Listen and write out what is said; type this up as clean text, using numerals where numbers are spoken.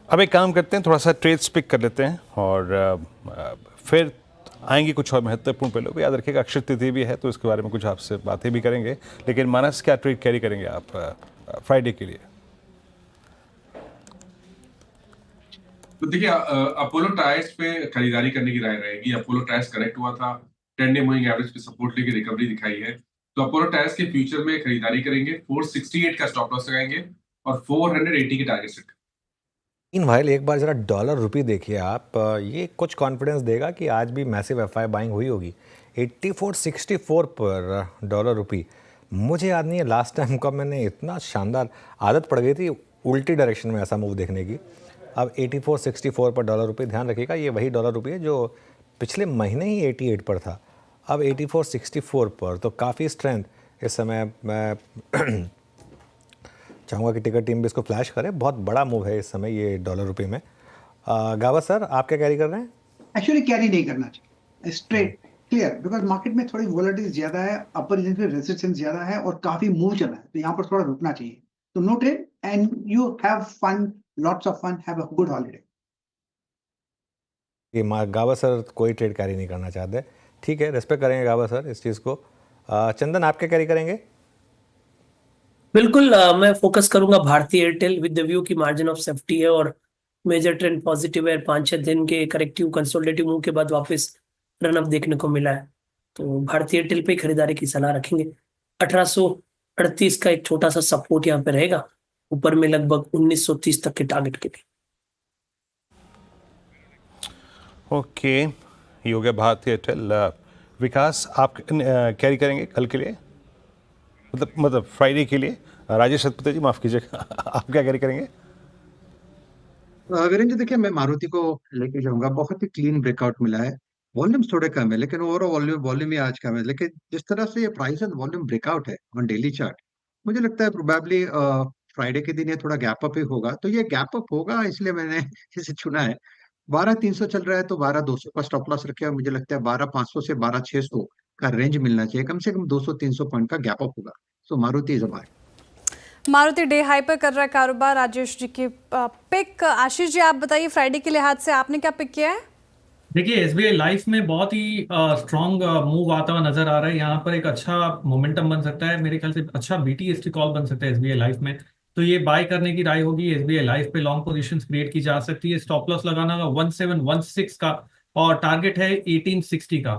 अब एक काम करते हैं, थोड़ा सा ट्रेड्स पिक कर लेते हैं और फिर आएंगे कुछ और महत्वपूर्ण पहलू भी। याद रखिएगा अक्षय तृतीया भी है, तो इसके बारे में कुछ आपसे बातें भी करेंगे। लेकिन मानस, क्या ट्रेड कैरी करेंगे आप फ्राइडे के लिए? तो देखिए, अपोलो टायर्स पे खरीदारी करने की राय रहेगी। अपोलो टायर्स करेक्ट हुआ था, 10 डे मूविंग एवरेज पे सपोर्ट लेके रिकवरी दिखाई है। तो अपोलो टायर्स के फ्यूचर में खरीदारी करेंगे, 468 का स्टॉप लॉस लगाएंगे और 480 के टारगेट सेट। इन भाई एक बार जरा डॉलर रुपी देखिए आप, ये कुछ कॉन्फिडेंस देगा कि आज भी मैसिव एफआई बाइंग हुई होगी 8464 पर डॉलर रुपी। मुझे याद नहीं है लास्ट टाइम कब मैंने इतना शानदार, आदत पड़ गई थी उल्टी डायरेक्शन में ऐसा मूव देखने की। अब 8464 पर डॉलर रुपी, ध्यान रखिएगा ये वही डॉलर रुपी है जो पिछले महीने ही 88 पर था, अब 8464 पर। तो काफ़ी स्ट्रेंथ इस समय। मैं चाहूँगा कि टिकट टीम भी इसको फ्लैश करे, बहुत बड़ा मूव है इस समय ये डॉलर रुपये में। गावा सर, आप क्या कैरी कर रहे हैं? एक्चुअली कैरी नहीं करना चाहिए, स्ट्रेट क्लियर, बिकॉज मार्केट में थोड़ी वोलेटिलिटी ज्यादा है, अपर रीजन पे रेजिस्टेंस ज्यादा है और काफी मूव चल रहा है, तो यहाँ पर थोड़ा रुकना चाहिए। तो no trade and you have fun, lots of fun, have a good holiday. गावा सर कोई ट्रेड कैरी नहीं करना चाहते, ठीक है, रेस्पेक्ट करेंगे गावा सर इस चीज़ को। चंदन, आप क्या कैरी करेंगे? बिल्कुल, मैं फोकस करूंगा भारतीय एयरटेल विद द व्यू की मार्जिन ऑफ सेफ्टी है और मेजर ट्रेंड पॉजिटिव है। 5-6 दिन के करेक्टिव कंसोलिडेटिव मूव के बाद वापस रन अप देखने को मिला है, तो भारतीय एयरटेल पे खरीदारी की सलाह रखेंगे। 1838 का एक छोटा सा सपोर्ट यहाँ पे रहेगा, ऊपर में लगभग 1930 तक के टारगेट के लिए। ओके, ये हो गया भारतीय एयरटेल। विकास, आप कैरी करेंगे कल के लिए, मतलब फ्राइडे के लिए? राजेश सतपथे जी माफ कीजिएगा, आप क्या कैरी करेंगे? वीरेंद्र जी, देखिए मैं मारुति को लेके जाऊंगा। बहुत ही क्लीन ब्रेकआउट मिला है, वॉल्यूम्स थोड़े कम है लेकिन ओवरऑल वॉल्यूम वॉल्यूम ही आज कम है। लेकिन जिस तरह से ये प्राइस एंड वॉल्यूम ब्रेकआउट है ऑन डेली चार्ट, मुझे लगता है प्रोबेबली फ्राइडे के दिन ये थोड़ा गैप अप ही होगा। तो ये गैप अप होगा, इसलिए मैंने इसे चुना है। 12,300 चल रहा है तो 12,200 का स्टॉप लॉस रखे, और मुझे लगता है 12,500 से 12,600 का रेंज मिलना चाहिए। कम से कम 200-300 पॉइंट का गैप अप होगा। So Maruti is a buy. Maruti day high पर कर रहा है कारोबार। राजेश जी की पिक। आशीष जी, आप बताइए फ्राइडे के लिहाज से आपने क्या पिक किया है? देखिए, एसबीआई लाइफ में बहुत ही स्ट्रॉन्ग मूव आता हुआ नजर आ रहा है। यहाँ पर एक अच्छा मोमेंटम बन सकता है, मेरे ख्याल से अच्छा बीटीएसटी कॉल बन सकता है एसबीआई लाइफ में। तो ये बाय करने की राय होगी। एसबीआई लाइफ पे लॉन्ग पोजीशंस क्रिएट की जा सकती है। स्टॉप लॉस लगाना होगा 1716 का और टारगेट है 1860 का।